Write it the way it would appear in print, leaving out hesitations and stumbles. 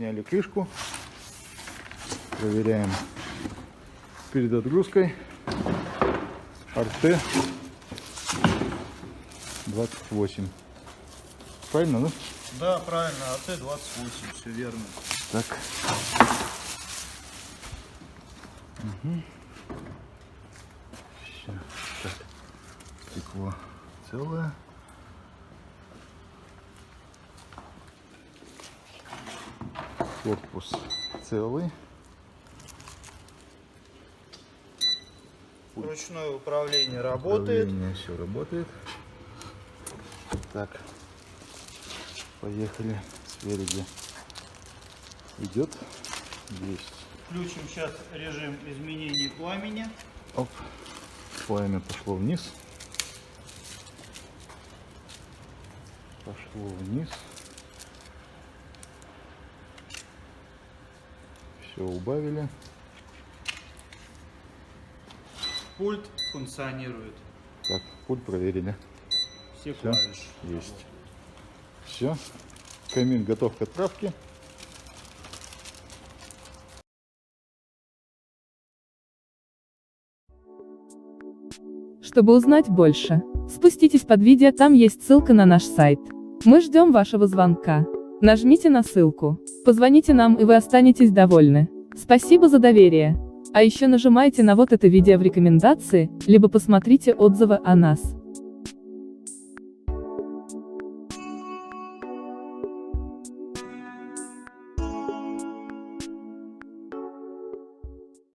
Сняли крышку. Проверяем перед отгрузкой. RT 28. Правильно, да? Да, правильно, RT 28, все верно. Так. Угу. Все. Так. Стекло целое. Корпус целый. Ручное управление работает. Все работает. Так. Поехали. Спереди идет. Есть. Включим сейчас режим изменения пламени. Оп. Пламя пошло вниз. Пошло вниз. Все убавили. Пульт функционирует. Так, пульт проверили. Все Всё, клавиши. есть. Все. Камин готов к отправке. Чтобы узнать больше, спуститесь под видео, там есть ссылка на наш сайт. Мы ждем вашего звонка. Нажмите на ссылку, позвоните нам, и вы останетесь довольны. Спасибо за доверие. А еще нажимайте на вот это видео в рекомендации, либо посмотрите отзывы о нас.